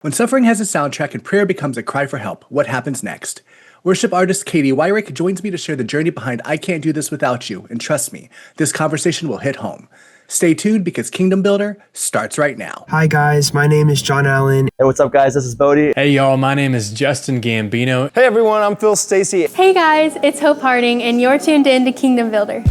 When suffering has a soundtrack and prayer becomes a cry for help, what happens next? Worship artist Katy Weirich joins me to share the journey behind I Can't Do This Without You, and trust me, this conversation will hit home. Stay tuned because Kingdom Builder starts right now. Hi guys, my name is John Allen. Hey, what's up guys? This is Bodie. Hey y'all, my name is Justin Gambino. Hey everyone, I'm Phil Stacy. Hey guys, it's Hope Harding, and you're tuned in to Kingdom Builder.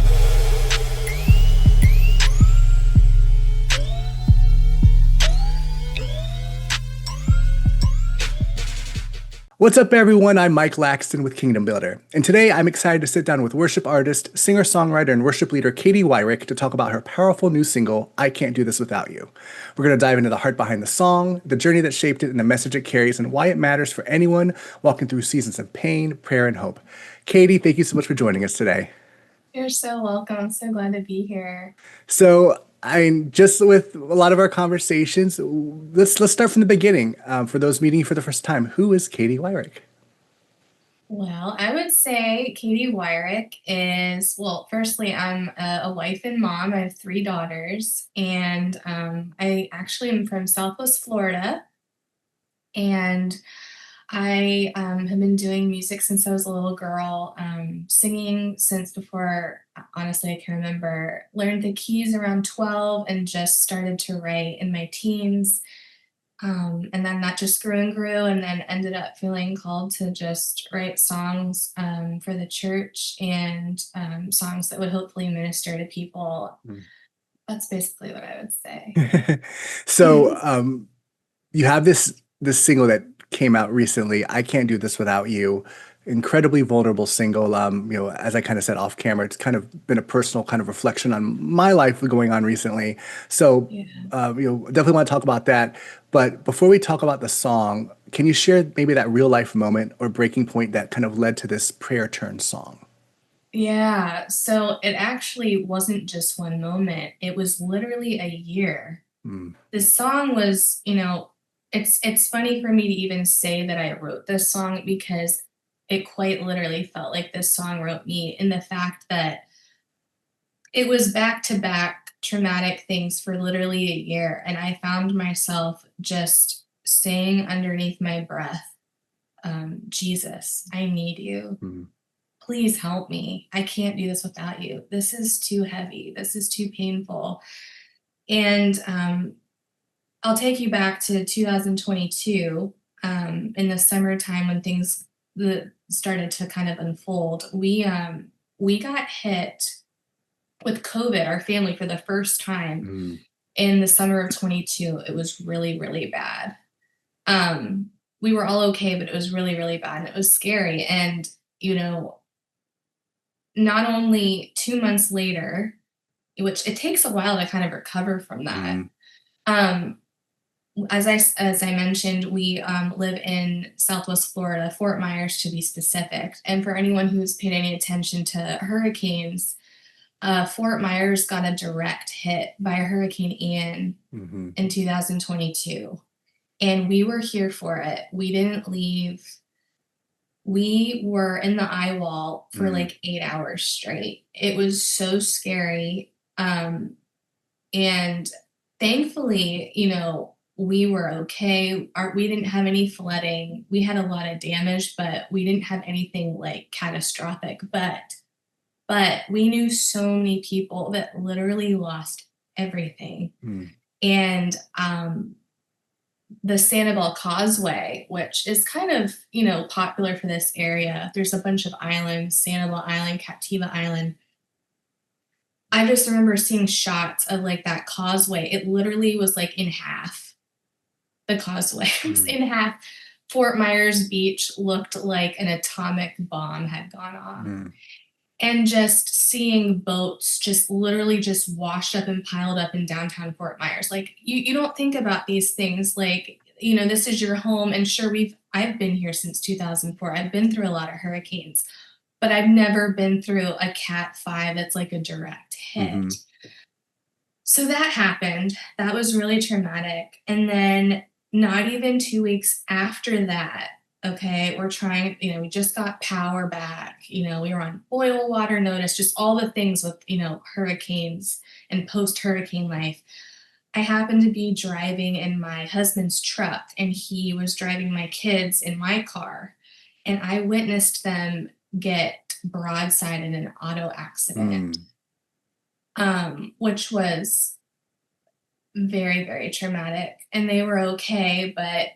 What's up, everyone? I'm Mike Laxton with Kingdom Builder, and today I'm excited to sit down with worship artist, singer-songwriter, and worship leader Katy Weirich to talk about her powerful new single, I Can't Do This Without You. We're going to dive into the heart behind the song, the journey that shaped it, and the message it carries, and why it matters for anyone walking through seasons of pain, prayer, and hope. Katy, thank you so much for joining us today. You're so welcome. I'm so glad to be here. So, just with a lot of our conversations, let's start from the beginning. For those meeting you for the first time, who is Katy Weirich? Well, I would say Katy Weirich is, well, firstly, I'm a wife and mom. I have 3 daughters, and I actually am from Southwest Florida, and I have been doing music since I was a little girl, singing since before, honestly, I can remember. Learned the keys around 12 and just started to write in my teens. And then that just grew and grew, and then ended up feeling called to just write songs for the church and songs that would hopefully minister to people. That's basically what I would say. So, you have this single that came out recently, I Can't Do This Without You. Incredibly vulnerable single. As I kind of said off camera, it's kind of been a personal kind of reflection on my life going on recently. So, Yeah. definitely want to talk about that. But before we talk about the song, can you share maybe that real life moment or breaking point that kind of led to this prayer turn song? Yeah, so it actually wasn't just one moment. It was literally a year. Mm. This song was, it's funny for me to even say that I wrote this song because it quite literally felt like this song wrote me, in the fact that it was back to back traumatic things for literally a year, and I found myself just saying underneath my breath, Jesus, I need you. Mm. Please help me. I can't do this without you. This is too heavy. This is too painful. And I'll take you back to 2022, in the summertime when things started to kind of unfold. We got hit with COVID, our family, for the first time in the summer of 22. It was really, really bad. We were all okay, but it was really, really bad. And it was scary. And, not only 2 months later, which it takes a while to kind of recover from that. Um, as I mentioned, we live in Southwest Florida, Fort Myers to be specific. And for anyone who's paid any attention to hurricanes, Fort Myers got a direct hit by Hurricane Ian in 2022. And we were here for it. We didn't leave. We were in the eye wall for like 8 hours straight. It was so scary. And thankfully, we were okay. We didn't have any flooding. We had a lot of damage, but we didn't have anything like catastrophic. But we knew so many people that literally lost everything. And the Sanibel Causeway, which is kind of, popular for this area. There's a bunch of islands, Sanibel Island, Captiva Island. I just remember seeing shots of like that causeway. It literally was like in half. The causeway was in half. Fort Myers Beach looked like an atomic bomb had gone off. And just seeing boats just literally just washed up and piled up in downtown Fort Myers. Like you don't think about these things like, this is your home. And sure, I've been here since 2004. I've been through a lot of hurricanes, but I've never been through a Cat 5 that's like a direct hit. So that happened. That was really traumatic. And then not even 2 weeks after that, okay, we're trying, we just got power back, we were on boil water notice, just all the things with, hurricanes and post-hurricane life. I happened to be driving in my husband's truck, and he was driving my kids in my car, and I witnessed them get broadside in an auto accident, Mm. which was very, very traumatic. And they were okay, but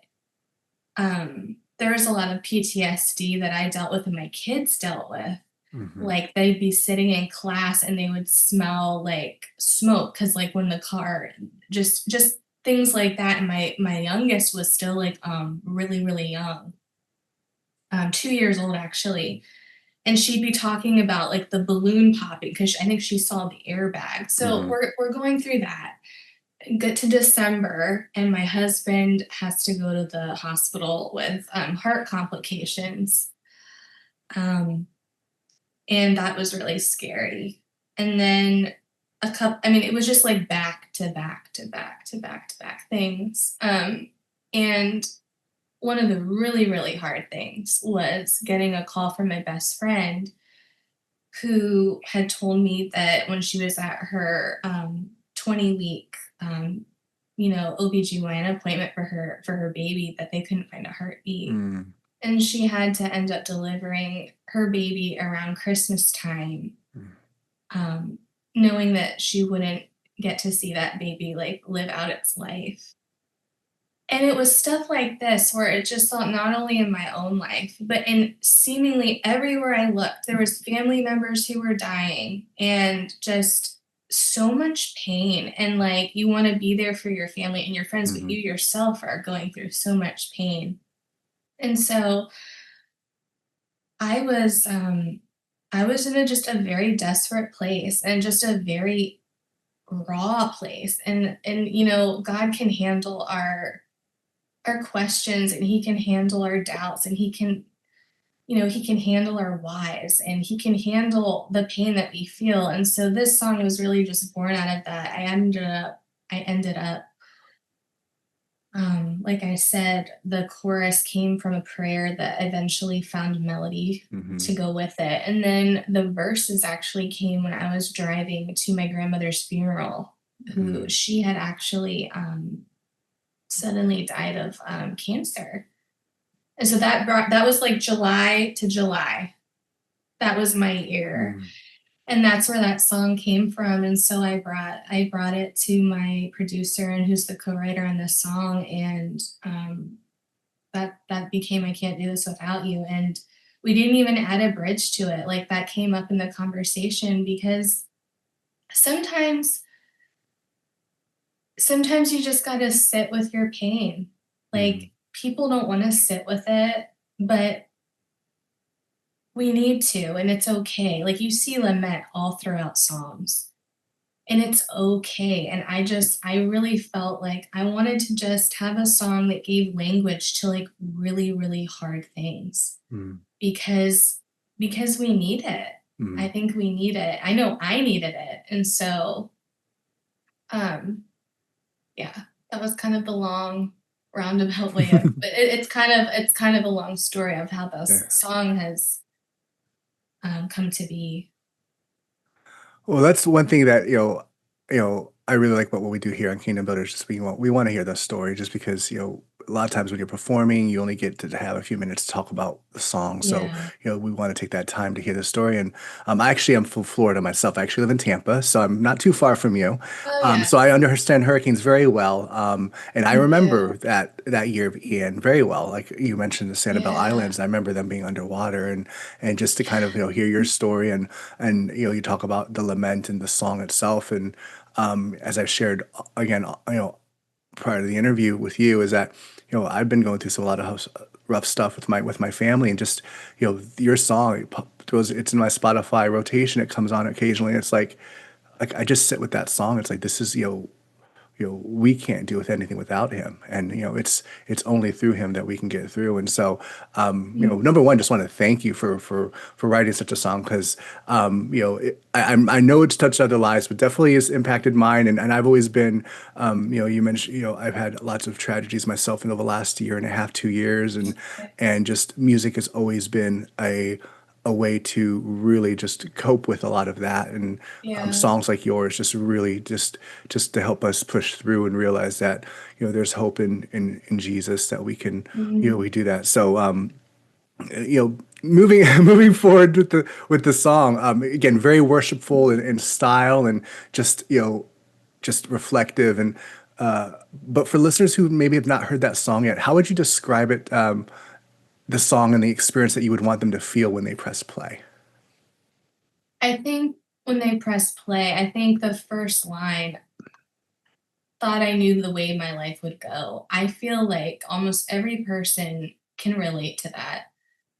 there was a lot of PTSD that I dealt with and my kids dealt with. Mhm. Like they'd be sitting in class and they would smell like smoke because like when the car just things like that. And my youngest was still like really, really young, 2 years old actually. And she'd be talking about like the balloon popping because I think she saw the airbag. So Mhm. we're going through that. Get to December, and my husband has to go to the hospital with heart complications. Um, and that was really scary. And then I mean, it was just like back to back to back to back to back things. And one of the really, really hard things was getting a call from my best friend who had told me that when she was at her 20-week OBGYN appointment for her baby that they couldn't find a heartbeat. Mm. And she had to end up delivering her baby around Christmas time, Mm. um, knowing that she wouldn't get to see that baby like live out its life. And it was stuff like this where it just felt not only in my own life, but in seemingly everywhere I looked, there was family members who were dying and just so much pain. And like you want to be there for your family and your friends, but you Mhm. yourself are going through so much pain. And so I was um I was in just a very desperate place and just a very raw place. And God can handle our questions, and he can handle our doubts, and he can handle our whys, and he can handle the pain that we feel. And so this song was really just born out of that. I ended up like I said, the chorus came from a prayer that eventually found melody to Mhm. go with it. And then the verses actually came when I was driving to my grandmother's funeral, who Mm. she had actually suddenly died of cancer. And so that was like July to July. That was my year. Mm. And that's where that song came from. And so I brought it to my producer and who's the co-writer on this song. And that became I Can't Do This Without You. And we didn't even add a bridge to it. Like that came up in the conversation because sometimes sometimes you just gotta sit with your pain. Mm. Like people don't want to sit with it, but we need to, and it's okay. Like you see lament all throughout Psalms, and it's okay. And I really felt like I wanted to just have a song that gave language to like really, really hard things Mm. because we need it. I Mm. think we need it. I know I needed it. And so, um, yeah, that was kind of the long roundabout way of, but it's kind of a long story of how this Yeah. song has come to be. Well, that's one thing that, I really like about what we do here on Kingdom Builders. Just we want to hear the story, just because, a lot of times when you're performing, you only get to have a few minutes to talk about the song. So, Yeah. we want to take that time to hear the story. And I actually am from Florida myself. I actually live in Tampa, so I'm not too far from you. Oh yeah. So I understand hurricanes very well. And I Me too. remember that year of Ian very well. Like you mentioned the Sanibel Yeah. Islands, I remember them being underwater, and just to kind of hear your story, and you talk about the lament and the song itself. And as I shared again, prior to the interview with you, is that I've been going through a lot of rough stuff with my family, and just your song it's in my Spotify rotation. It comes on occasionally. And it's like I just sit with that song. It's like, this is we can't do with anything without him, and it's only through him that we can get through. And so, number one, just want to thank you for writing such a song, because I know it's touched other lives, but definitely has impacted mine. And I've always been, you mentioned, I've had lots of tragedies myself in the last year and a half, 2 years, and just music has always been a way to really just cope with a lot of that. And Yeah. songs like yours just really just to help us push through and realize that, there's hope in Jesus, that we can, Mhm. we do that. So, moving moving forward with the song, again, very worshipful in style, and just, just reflective. And but for listeners who maybe have not heard that song yet, how would you describe it, the song and the experience that you would want them to feel when they press play? I think when they press play, I think the first line, thought I knew the way my life would go. I feel like almost every person can relate to that.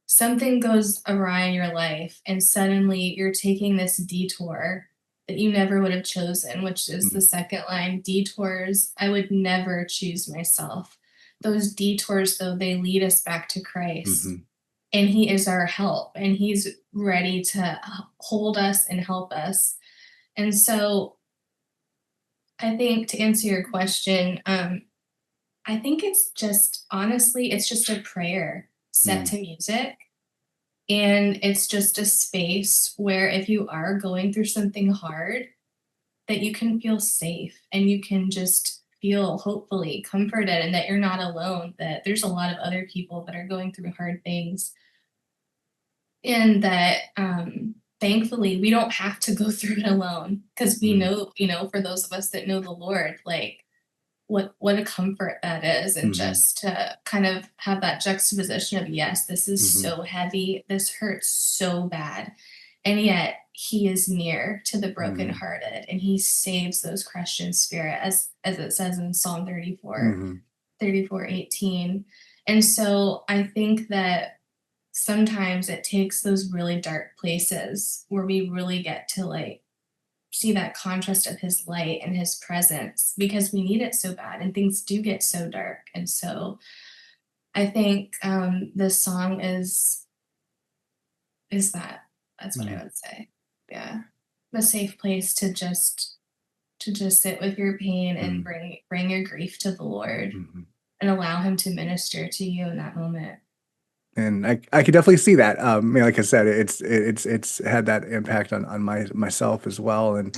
Something goes awry in your life, and suddenly you're taking this detour that you never would have chosen, which is the second line. Detours, I would never choose myself. Those detours, though, they lead us back to Christ. Mm-hmm. And He is our help, and He's ready to hold us and help us. And so I think, to answer your question, I think it's just, honestly, it's just a prayer set to music. And it's just a space where, if you are going through something hard, that you can feel safe and you can just feel hopefully comforted, and that you're not alone, that there's a lot of other people that are going through hard things. And that, thankfully, we don't have to go through it alone, because we Mm-hmm. know, for those of us that know the Lord, like, what a comfort that is. And Mm-hmm. just to kind of have that juxtaposition of, yes, this is Mm-hmm. so heavy, this hurts so bad, and yet He is near to the brokenhearted, and He saves those crushed in spirit, as it says in Psalm 34, Mm-hmm. 34:18. And so I think that sometimes it takes those really dark places where we really get to, like, see that contrast of His light and His presence, because we need it so bad and things do get so dark. And so I think, this song is that's what I would say. Yeah. A safe place to just sit with your pain and bring your grief to the Lord, Mm-hmm. and allow Him to minister to you in that moment. And I could definitely see that. Like I said, it's had that impact on myself as well. And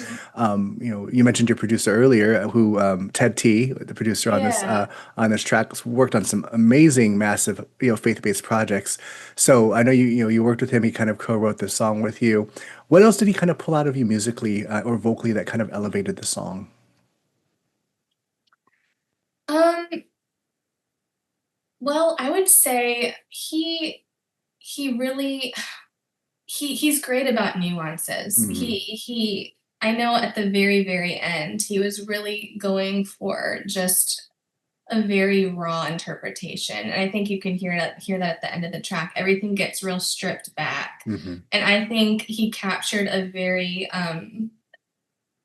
you mentioned your producer earlier, who, Ted T, the producer Yeah. on this track, worked on some amazing, massive, faith-based projects. So I know you worked with him. He kind of co-wrote the song with you. What else did he kind of pull out of you musically, or vocally, that kind of elevated the song? Um, well, I would say he really he's great about nuances. Mm-hmm. He I know at the very, very end, he was really going for just a very raw interpretation. And I think you can hear that at the end of the track. Everything gets real stripped back. Mm-hmm. And I think he captured a very,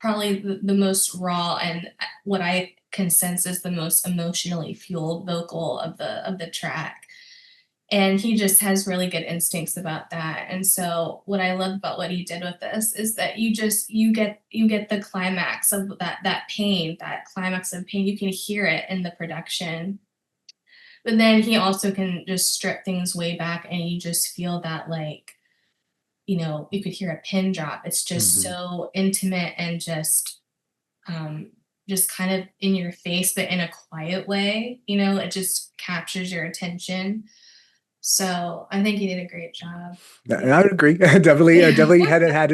probably the most raw, and what I can sense is the most emotionally fueled vocal of the track. And he just has really good instincts about that. And so what I love about what he did with this is that you get the climax of that pain, that climax of pain. You can hear it in the production. But then he also can just strip things way back, and you just feel that, like, you could hear a pin drop. It's just Mm-hmm. so intimate, and just kind of in your face, but in a quiet way. It just captures your attention. So I think he did a great job. Yeah, and Yeah. I would agree. Definitely had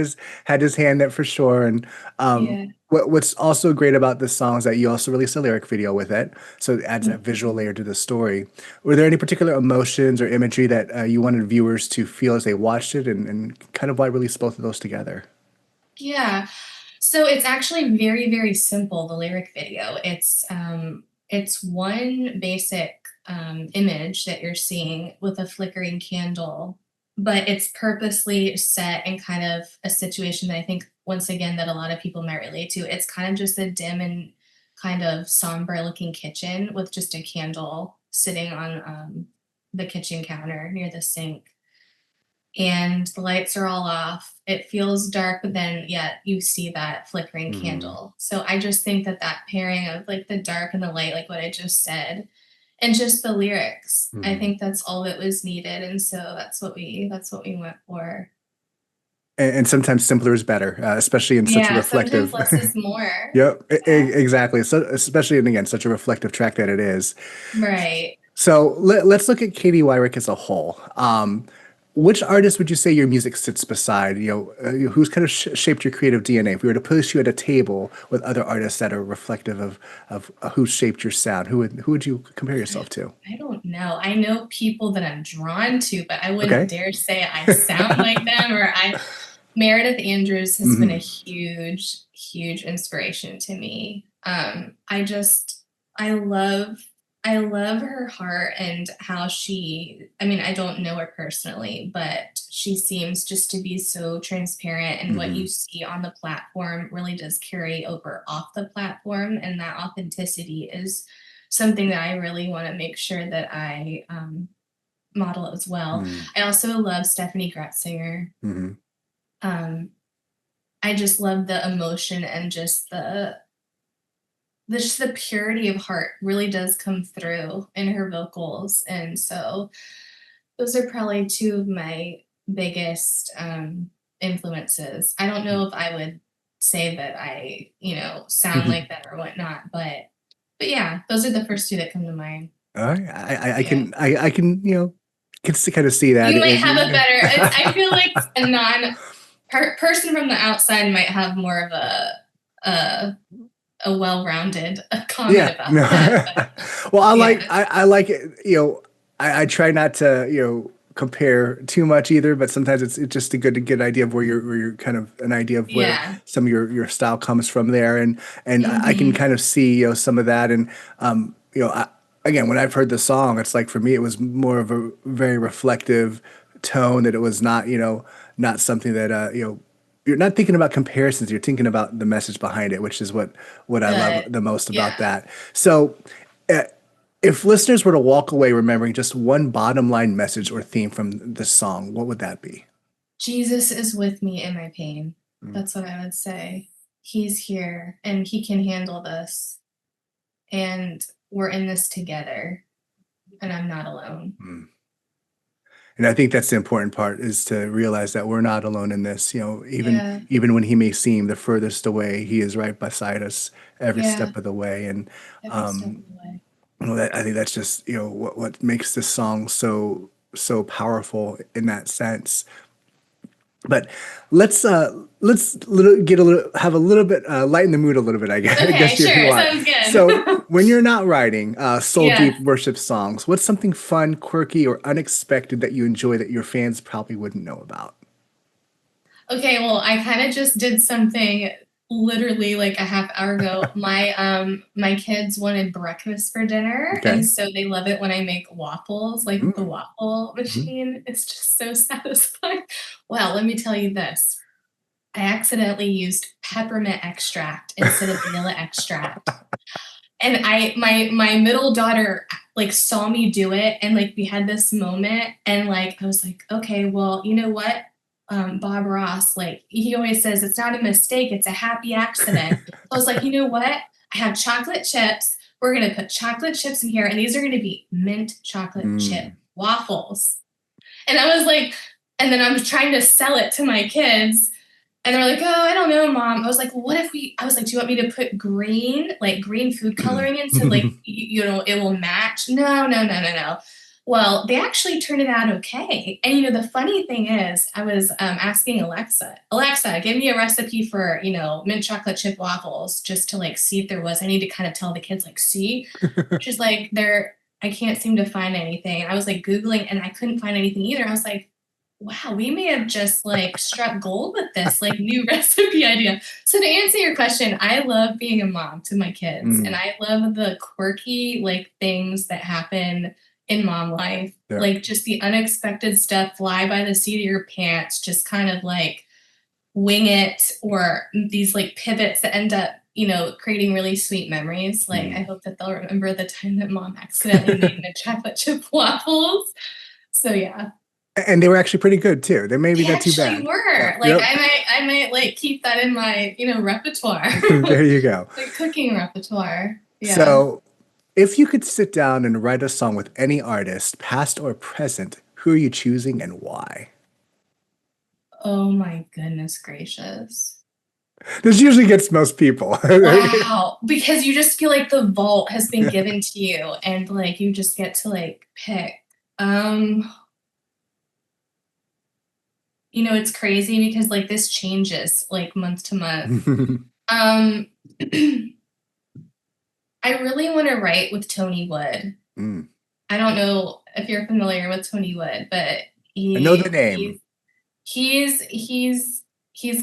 his hand there for sure. And Yeah. what's also great about this song is that you also released a lyric video with it, so it adds that Mhm. visual layer to the story. Were there any particular emotions or imagery that, you wanted viewers to feel as they watched it, and kind of why release both of those together? Yeah. So it's actually very, very simple, the lyric video. It's one basic, image that you're seeing with a flickering candle, but it's purposely set in kind of a situation that I think, once again, that a lot of people might relate to. It's kind of just a dim and kind of somber looking kitchen with just a candle sitting on, the kitchen counter near the sink, and the lights are all off. It feels dark, but then yet you see that flickering Mm-hmm. candle. So I just think that pairing of, like, the dark and the light, like what I just said, and just the lyrics. I Mhm. think that's all that was needed, and so that's what we went for. And sometimes simpler is better, especially in such a Yeah, sometimes reflective. less is more. Yep, Yeah. exactly. So especially, and again, such a reflective track that it is. Right. So let's look at Katy Weirich as a whole. Which artist would you say your music sits beside? Who's kind of shaped your creative DNA? If we were to place you at a table with other artists that are reflective of who shaped your sound, who would you compare yourself to? I don't know. I know people that I'm drawn to, but I wouldn't Okay. dare say I sound like them or I Meredith Andrews has been a Hmm. huge, huge inspiration to me. I love I love her heart and how I mean, I don't know her personally, but she seems just to be so transparent, and what you Hmm. see on the platform really does carry over off the platform, and that authenticity is something that I really want to make sure that I model as well. I also love Stephanie Gretzinger. Hmm. Um, I just love the emotion and just the purity of heart really does come through in her vocals. And so those are probably two of my biggest influences. I don't know if I would say that I, sound like that or whatnot, but yeah, those are the first two that come to mind. All right. I Yeah. can I can kind of see that. You might have a better, I feel like a person from the outside might have more of a well-rounded comment Yeah. about No. that. But Well, yeah. I like it. I try not to compare too much either, but sometimes it's just a good to get an idea of where you're kind of an idea of where Yeah. some of your style comes from there, and I can Mhm. kind of see some of that, and again, when I've heard the song, it's like for me it was more of a very reflective tone, that it was not not something that you're not thinking about comparisons. You're thinking about the message behind it, which is what I love Good. the most about Yeah. that. So, uh, if listeners were to walk away remembering just one bottom line message or theme from the song, what would that be? Jesus is with me in my pain. Mm, That's what I would say. He's here and he can handle this. And we're in this together. And I'm not alone. mm. And I think that's the important part, is to realize that we're not alone in this. Yeah. Even when he may seem the furthest away, he is right beside us every Yeah. step of the way. And Every step um, of the way. I think that's just what makes this song so powerful in that sense. But get a little have a little bit lighten the mood a little bit. I guess, I Okay, guess if you sure. want. Sounds So good. when you're not writing soul Yeah. deep worship songs, what's something fun, quirky, or unexpected that you enjoy that your fans probably wouldn't know about? Okay, well, I kind of just did something literally like a half hour ago. My kids wanted breakfast for dinner, Okay. and so they love it when I make waffles, like with the Mm, waffle mhm. machine. It's just so satisfying. Well, let me tell you this. I accidentally used peppermint extract instead of vanilla extract. And my middle daughter like saw me do it, and like we had this moment, and like I was like, okay, well, you know what? Bob Ross, like he always says, it's not a mistake, it's a happy accident. So I was like, you know what? I have chocolate chips. We're gonna put chocolate chips in here, and these are gonna be mint chocolate chip Mm. waffles. And I was like, and then I was trying to sell it to my kids, and they're like, "Oh, I don't know, mom." I was like, "What if we?" I was like, "Do you want me to put green, like green food coloring in, so like it will match?" No, no, no, no, no. Well, they actually turned it out okay. And the funny thing is, I was asking Alexa, give me a recipe for mint chocolate chip waffles, just to like see if there was. I need to kind of tell the kids like, see. She's like, there. I can't seem to find anything. I was like Googling and I couldn't find anything either. I was like, wow, we may have just like struck gold with this like new recipe idea. So to answer your question, I love being a mom to my kids, and Mm. I love the quirky like things that happen in mom life, Yeah. like just the unexpected stuff, fly by the seat of your pants, just kind of like wing it, or these like pivots that end up creating really sweet memories. Like I Mm. hope that they'll remember the time that mom accidentally made the chocolate chip waffles. So yeah. And they were actually pretty good too. They maybe They not too actually bad. Yeah. were. Like Yep. I might like keep that in my, repertoire. There you go. Like cooking repertoire. Yeah. So If you could sit down and write a song with any artist, past or present, who are you choosing and why? Oh my goodness gracious. This usually gets most people. Wow. Because you just feel like the vault has been given to you and like you just get to like pick. It's crazy because like this changes like month to month. Um I really want to write with Tony Wood. Mm. I don't know if you're familiar with Tony Wood, but I know the name. he's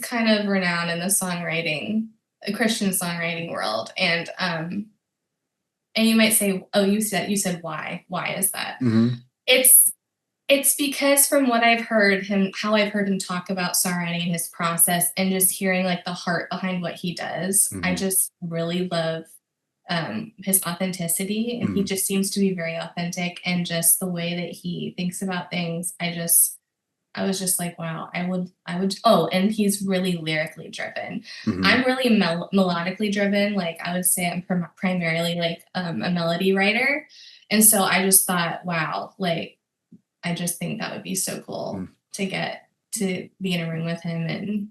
kind of renowned in the Christian songwriting world. And you might say, oh, you said why? Why is that? Mm-hmm. It's because from what how I've heard him talk about songwriting and his process and just hearing like the heart behind what he does, Mm-hmm. I just really love his authenticity, and he just seems to be very authentic, and just the way that he thinks about things. I was just like, wow, I would. Oh, and he's really lyrically driven. Mm-hmm. I'm really melodically driven. Like I would say I'm primarily like a melody writer. And so I just thought, wow, like, I just think that would be so cool to get to be in a room with him and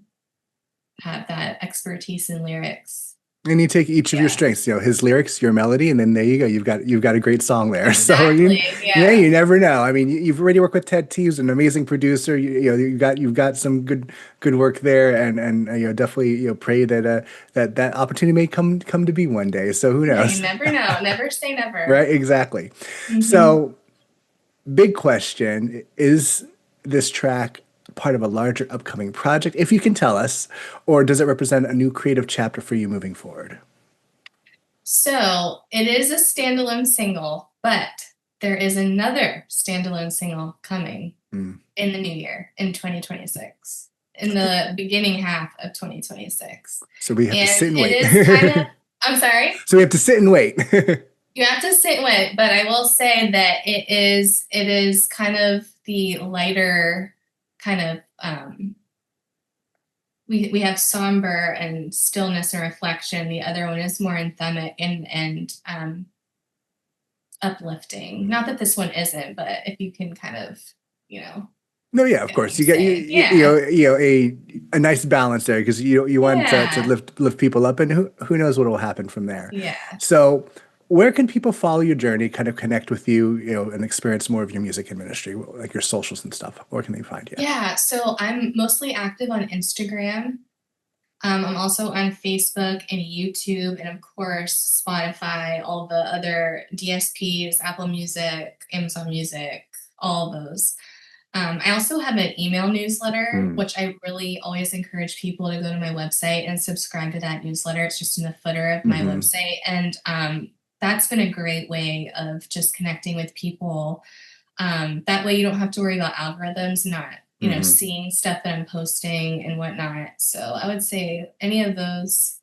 have that expertise in lyrics. And you take each of your strengths, his lyrics, your melody, and then there you go. You've got a great song there. Exactly. So you never know. I mean, you've already worked with Ted T, who's an amazing producer. You've got some good work there, and definitely pray that that opportunity may come to be one day. So who knows? You never know. Never say never. Right? Exactly. Mm-hmm. So, big question: is this track part of a larger upcoming project, if you can tell us, or does it represent a new creative chapter for you moving forward? So it is a standalone single, but there is another standalone single coming in the new year, in 2026, in the beginning half of 2026. So we have to sit and wait. It is kind of, I'm sorry? So we have to sit and wait. You have to sit and wait, but I will say that it is kind of the lighter kind of we have somber and stillness and reflection. The other one is more anthemic and uplifting. Not that this one isn't, but if you can kind of, No, yeah, of course. You get a nice balance there, because you want to lift people up, and who knows what will happen from there. Yeah. So where can people follow your journey, kind of connect with you, and experience more of your music and ministry, like your socials and stuff? Where can they find you? Yeah, so I'm mostly active on Instagram. I'm also on Facebook and YouTube, and of course Spotify, all the other DSPs, Apple Music, Amazon Music, all those. I also have an email newsletter, which I really always encourage people to go to my website and subscribe to that newsletter. It's just in the footer of my website. And that's been a great way of just connecting with people. That way you don't have to worry about algorithms not, seeing stuff that I'm posting and whatnot. So I would say any of those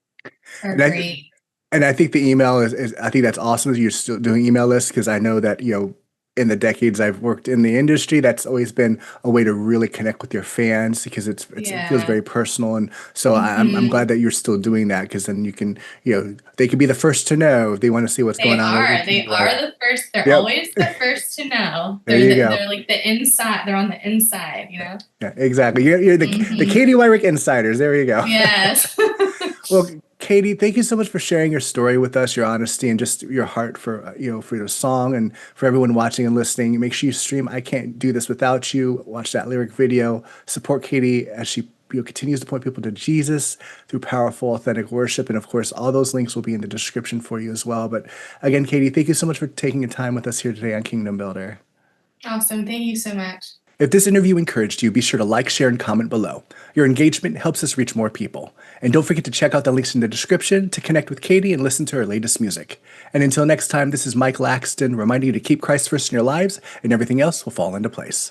are great. And I think the email is I think that's awesome that you're still doing email lists, because I know that, in the decades I've worked in the industry, that's always been a way to really connect with your fans, because it feels very personal. And so I'm glad that you're still doing that, because then you can, they can be the first to know if they want to see what's going on. They are the first. They're always the first to know. They're like the inside. They're on the inside, Yeah, exactly. You're the Katy Weirich insiders. There you go. Yes. Well, Katy, thank you so much for sharing your story with us, your honesty, and just your heart for for your song, and for everyone watching and listening. Make sure you stream "I Can't Do This Without You." Watch that lyric video. Support Katy as she continues to point people to Jesus through powerful, authentic worship. And of course, all those links will be in the description for you as well. But again, Katy, thank you so much for taking the time with us here today on Kingdom Builder. Awesome. Thank you so much. If this interview encouraged you, be sure to like, share, and comment below. Your engagement helps us reach more people. And don't forget to check out the links in the description to connect with Katy and listen to her latest music. And until next time, this is Mike Laxton reminding you to keep Christ first in your lives, and everything else will fall into place.